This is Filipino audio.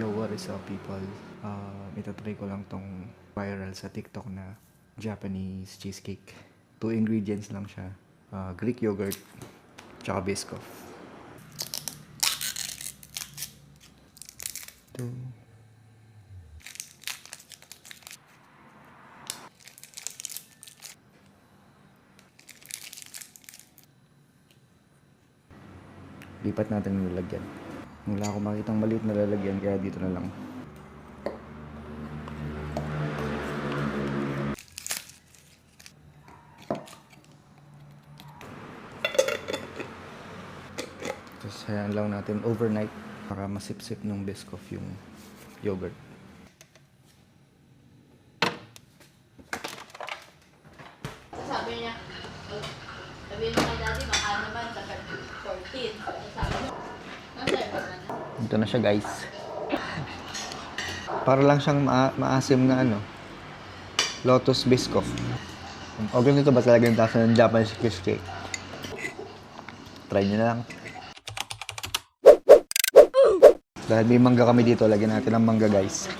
Yo, what is up people? Itatry ko lang tong viral sa TikTok na Japanese cheesecake. 2 ingredients lang siya. Greek yogurt, tsaka Biscoff. Ito. Lipat natin yung lalagyan. Wala akong makitang maliit na lalagyan, kaya dito na lang. Tapos hayaan lang natin overnight para masip-sip ng Biscoff yung yogurt. Sabi niya, sabi niya kay daddy, baka naman sa 14. Sabi niya, nasa'yo ba na? Ito na siya guys. Para lang siyang maasim na Lotus Biscoff. O ganito ba talaga yung tasa ng Japanese cheesecake? Try nyo na lang. Dahil may mangga kami dito, lagyan natin ng mangga guys.